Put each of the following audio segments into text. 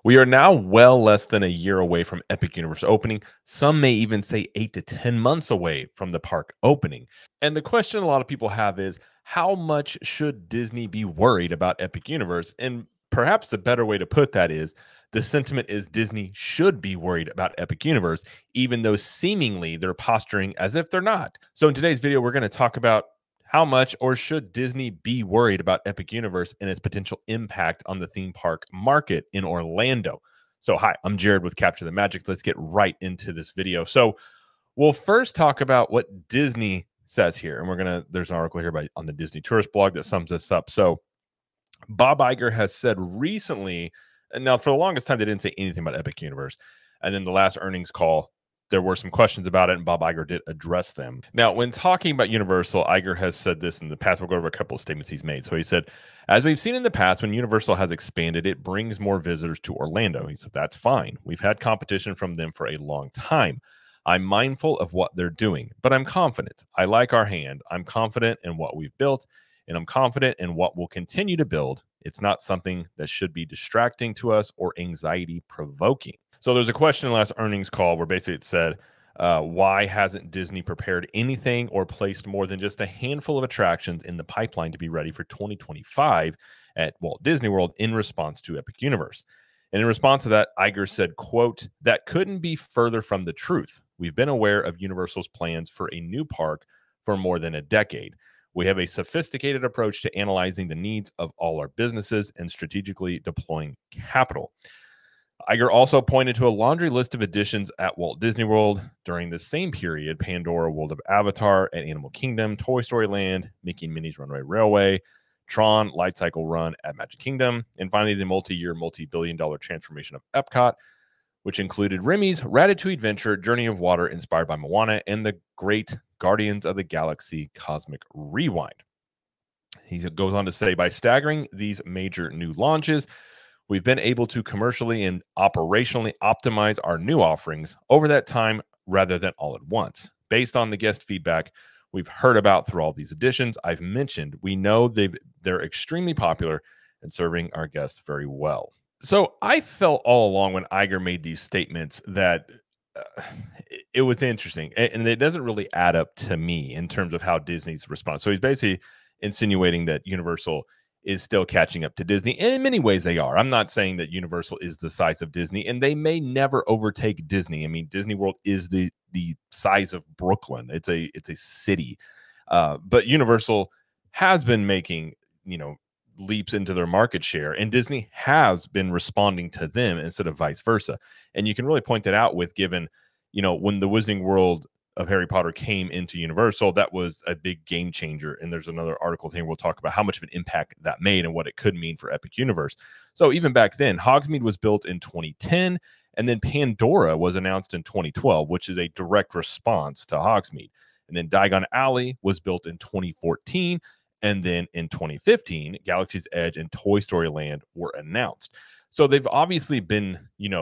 We are now well less than a year away from Epic Universe opening. Some may even say 8 to 10 months away from the park opening. And the question a lot of people have is how much should Disney be worried about Epic Universe? And perhaps the better way to put that is the sentiment is Disney should be worried about Epic Universe, even though seemingly they're posturing as if they're not. So in today's video, we're going to talk about how much or should Disney be worried about Epic Universe and its potential impact on the theme park market in Orlando? So, hi, I'm Jared with Capture the Magic. Let's get right into this video. So, we'll first talk about what Disney says here. And there's an article here on the Disney Tourist blog that sums this up. So, Bob Iger has said recently, and now for the longest time, they didn't say anything about Epic Universe. And then the last earnings call, there were some questions about it, and Bob Iger did address them. Now, when talking about Universal, Iger has said this in the past. We'll go over a couple of statements he's made. So he said, as we've seen in the past, when Universal has expanded, it brings more visitors to Orlando. He said, that's fine. We've had competition from them for a long time. I'm mindful of what they're doing, but I'm confident. I like our hand. I'm confident in what we've built, and I'm confident in what we'll continue to build. It's not something that should be distracting to us or anxiety provoking. So there's a question in the last earnings call where basically it said, why hasn't Disney prepared anything or placed more than just a handful of attractions in the pipeline to be ready for 2025 at Walt Disney World in response to Epic Universe? And in response to that, Iger said, quote, that couldn't be further from the truth. We've been aware of Universal's plans for a new park for more than a decade. We have a sophisticated approach to analyzing the needs of all our businesses and strategically deploying capital. Iger also pointed to a laundry list of additions at Walt Disney World during the same period: Pandora, World of Avatar at Animal Kingdom, Toy Story Land, Mickey and Minnie's Runaway Railway, Tron Light Cycle Run at Magic Kingdom, and finally the multi-year, multi-billion-dollar transformation of Epcot, which included Remy's Ratatouille Adventure, Journey of Water inspired by Moana, and the great Guardians of the Galaxy Cosmic Rewind. He goes on to say, by staggering these major new launches, we've been able to commercially and operationally optimize our new offerings over that time rather than all at once. Based on the guest feedback we've heard about through all these additions I've mentioned, we know they're extremely popular and serving our guests very well. So I felt all along when Iger made these statements that it was interesting, and it doesn't really add up to me in terms of how Disney's response. So he's basically insinuating that Universal is still catching up to Disney. And in many ways they are. I'm not saying that Universal is the size of Disney, and they may never overtake Disney. I mean, Disney World is the size of Brooklyn. It's a city. But Universal has been making, leaps into their market share, and Disney has been responding to them instead of vice versa. And you can really point that out with given, when the Wizarding World of Harry Potter came into Universal, that was a big game changer. And there's another article here we'll talk about how much of an impact that made and what it could mean for Epic Universe. So even back then, Hogsmeade was built in 2010, and then Pandora was announced in 2012, which is a direct response to Hogsmeade. And then Diagon Alley was built in 2014, and then in 2015, Galaxy's Edge and Toy Story Land were announced. So they've obviously been,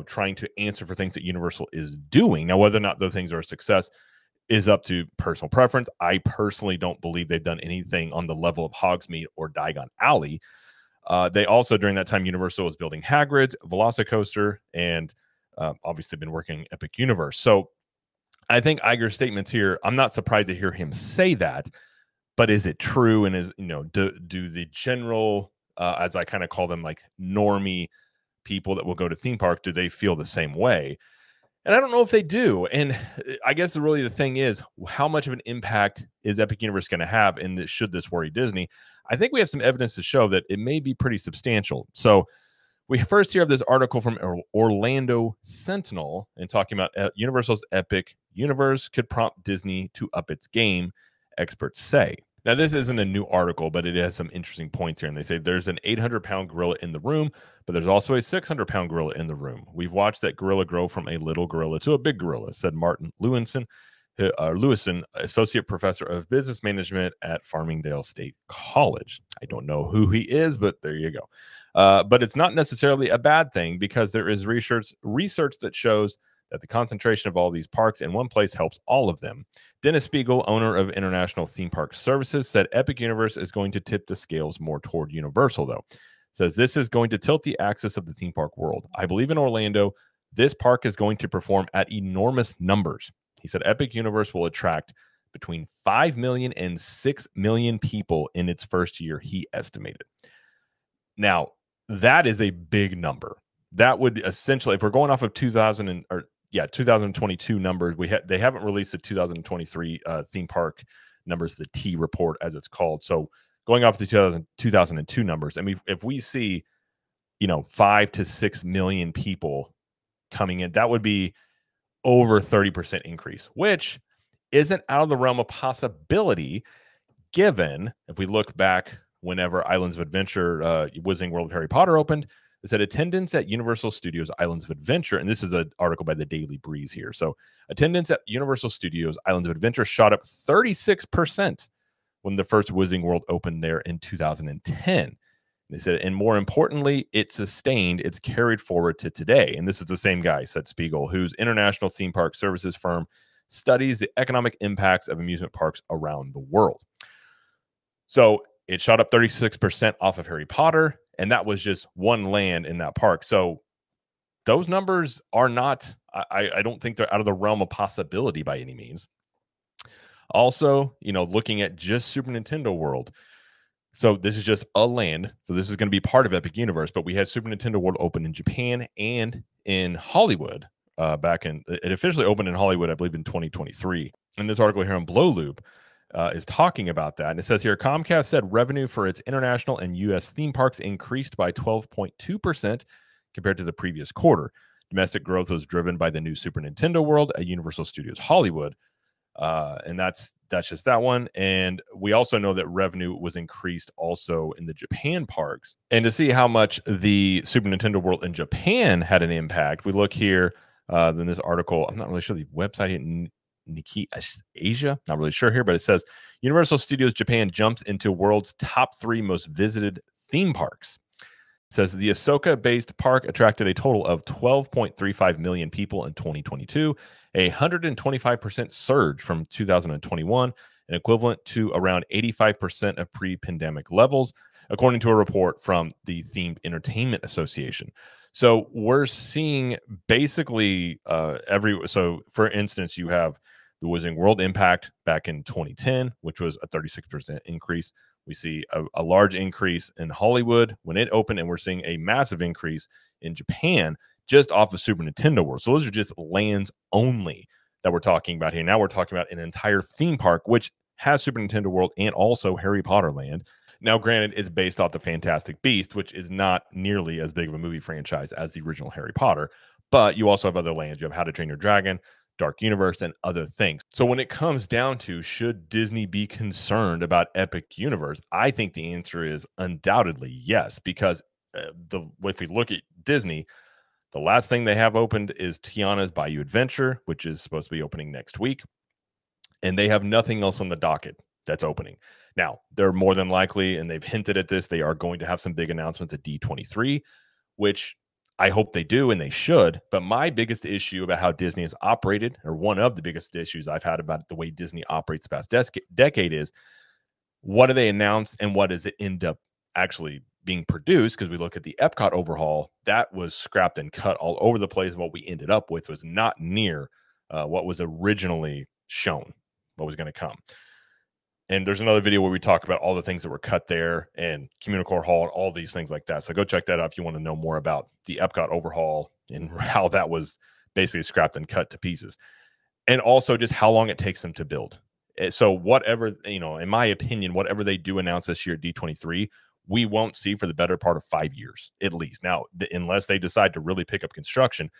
trying to answer for things that Universal is doing. Now, whether or not those things are a success is up to personal preference. I personally don't believe they've done anything on the level of Hogsmeade or Diagon Alley. They also, during that time, Universal was building Hagrid's, Velocicoaster, and obviously been working Epic Universe. So I think Iger's statements here, I'm not surprised to hear him say that, but is it true? And is, do the general, as I kind of call them, like normie people that will go to theme park, do they feel the same way? And I don't know if they do. And I guess really the thing is, how much of an impact is Epic Universe going to have? And should this worry Disney? I think we have some evidence to show that it may be pretty substantial. So we first hear of this article from Orlando Sentinel and talking about Universal's Epic Universe could prompt Disney to up its game, experts say. Now, this isn't a new article, but it has some interesting points here. And they say there's an 800-pound gorilla in the room, but there's also a 600-pound gorilla in the room. We've watched that gorilla grow from a little gorilla to a big gorilla, said Martin Lewison, associate professor of business management at Farmingdale State College. I don't know who he is, but there you go. But it's not necessarily a bad thing because there is research that shows that the concentration of all these parks in one place helps all of them. Dennis Spiegel, owner of International Theme Park Services, said Epic Universe is going to tip the scales more toward Universal, though. Says this is going to tilt the axis of the theme park world. I believe in Orlando, this park is going to perform at enormous numbers. He said Epic Universe will attract between 5 million and 6 million people in its first year, he estimated. Now, that is a big number. That would essentially, if we're going off of 2022 numbers, they haven't released the 2023 theme park numbers, the T report as it's called. So going off the 2002 numbers, I mean, if we see, 5 to 6 million people coming in, that would be over 30% increase, which isn't out of the realm of possibility, given if we look back whenever Islands of Adventure, Wizarding World of Harry Potter opened, it said attendance at Universal Studios Islands of Adventure, and this is an article by the Daily Breeze here. So attendance at Universal Studios Islands of Adventure shot up 36% when the first Wizarding World opened there in 2010. They said, and more importantly, it sustained, it's carried forward to today. And this is the same guy, said Spiegel, whose international theme park services firm studies the economic impacts of amusement parks around the world. So it shot up 36% off of Harry Potter, and that was just one land in that park. So those numbers are not, I don't think they're out of the realm of possibility by any means. Also, looking at just Super Nintendo World. So this is just a land. So this is going to be part of Epic Universe, but we had Super Nintendo World open in Japan and in Hollywood it officially opened in Hollywood, I believe, in 2023. And this article here on Blow Loop is talking about that. And it says here, Comcast said revenue for its international and U.S. theme parks increased by 12.2% compared to the previous quarter. Domestic growth was driven by the new Super Nintendo World at Universal Studios Hollywood. And that's just that one. And we also know that revenue was increased also in the Japan parks. And to see how much the Super Nintendo World in Japan had an impact, we look here in this article. I'm not really sure the website here, Nikkei Asia, not really sure here, but it says Universal Studios Japan jumps into world's top 3 most visited theme parks. It says the Osaka-based park attracted a total of 12.35 million people in 2022, a 125% surge from 2021, and equivalent to around 85% of pre-pandemic levels, according to a report from the Themed Entertainment Association. So we're seeing basically so for instance, you have the Wizarding World Impact back in 2010, which was a 36% increase. We see a large increase in Hollywood when it opened, and we're seeing a massive increase in Japan just off of Super Nintendo World. So those are just lands only that we're talking about here. Now we're talking about an entire theme park, which has Super Nintendo World and also Harry Potter Land. Now, granted, it's based off the Fantastic Beast, which is not nearly as big of a movie franchise as the original Harry Potter. But you also have other lands. You have How to Train Your Dragon, Dark Universe, and other things. So when it comes down to should Disney be concerned about Epic Universe, I think the answer is undoubtedly yes, because if we look at Disney, the last thing they have opened is Tiana's Bayou Adventure, which is supposed to be opening next week. And they have nothing else on the docket that's opening. Now, they're more than likely, and they've hinted at this, they are going to have some big announcements at D23, which I hope they do, and they should. But my biggest issue about how Disney has operated, or one of the biggest issues I've had about the way Disney operates the past decade is, what do they announce and what does it end up actually being produced? Because we look at the Epcot overhaul, that was scrapped and cut all over the place. What we ended up with was not near what was originally shown, what was going to come. And there's another video where we talk about all the things that were cut there and Communicore Hall and all these things like that. So go check that out if you want to know more about the Epcot overhaul and how that was basically scrapped and cut to pieces. And also just how long it takes them to build. So whatever, in my opinion, whatever they do announce this year at D23, we won't see for the better part of 5 years, at least. Now, unless they decide to really pick up construction,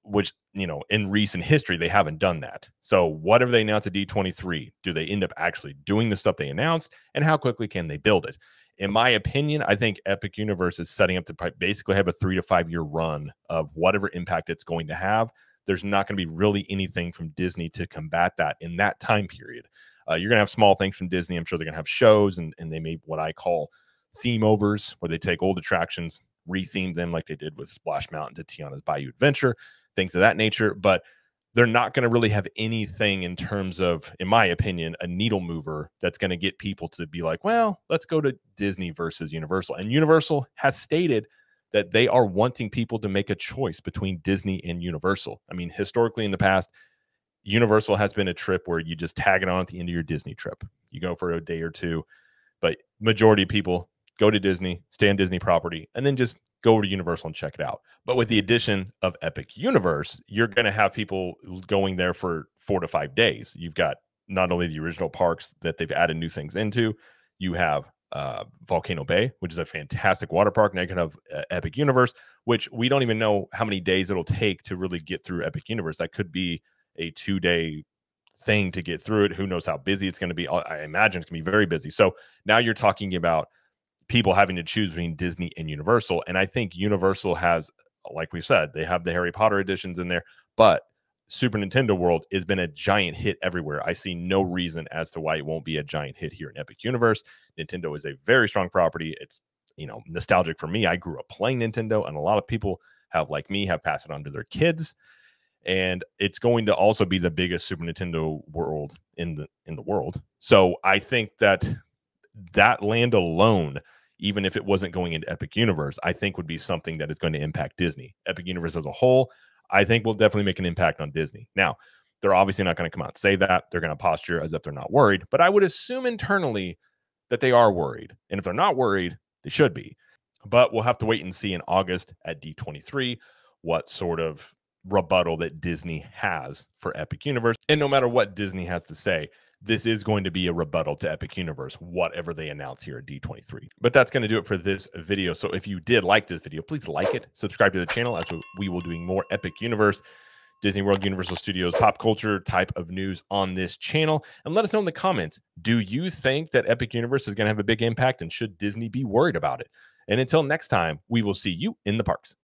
which, in recent history, they haven't done that. So whatever they announce at D23, do they end up actually doing the stuff they announced, and how quickly can they build it? In my opinion, I think Epic Universe is setting up to basically have a 3 to 5 year run of whatever impact it's going to have. There's not going to be really anything from Disney to combat that in that time period. You're going to have small things from Disney. I'm sure they're going to have shows, and they may what I call theme overs, where they take old attractions, retheme them like they did with Splash Mountain to Tiana's Bayou Adventure, things of that nature. But they're not going to really have anything in terms of, in my opinion, a needle mover that's going to get people to be like, well, let's go to Disney versus Universal. And Universal has stated that they are wanting people to make a choice between Disney and Universal. I mean, historically in the past, Universal has been a trip where you just tag it on at the end of your Disney trip. You go for a day or two, but majority of people go to Disney, stay on Disney property, and then just go over to Universal and check it out. But with the addition of Epic Universe, you're going to have people going there for 4 to 5 days. You've got not only the original parks that they've added new things into, you have Volcano Bay, which is a fantastic water park. Now you can have Epic Universe, which we don't even know how many days it'll take to really get through Epic Universe. That could be a 2-day thing to get through it. Who knows how busy it's going to be? I imagine it's going to be very busy. So now you're talking about people having to choose between Disney and Universal. And I think Universal has, like we said, they have the Harry Potter editions in there, but Super Nintendo World has been a giant hit everywhere. I see no reason as to why it won't be a giant hit here in Epic Universe. Nintendo is a very strong property. It's, nostalgic for me. I grew up playing Nintendo, and a lot of people have, like me, have passed it on to their kids. And it's going to also be the biggest Super Nintendo world in the world. So I think that land alone, even if it wasn't going into Epic Universe, I think would be something that is going to impact Disney. Epic Universe as a whole, I think will definitely make an impact on Disney. Now, they're obviously not going to come out and say that. They're going to posture as if they're not worried, but I would assume internally that they are worried. And if they're not worried, they should be. But we'll have to wait and see in August at D23 what sort of rebuttal that Disney has for Epic Universe. And no matter what Disney has to say, this is going to be a rebuttal to Epic Universe, whatever they announce here at D23. But that's going to do it for this video. So if you did like this video, please like it, subscribe to the channel, as we will be doing more Epic Universe, Disney World, Universal Studios, pop culture type of news on this channel. And let us know in the comments, do you think that Epic Universe is going to have a big impact, and should Disney be worried about it? And until next time, we will see you in the parks.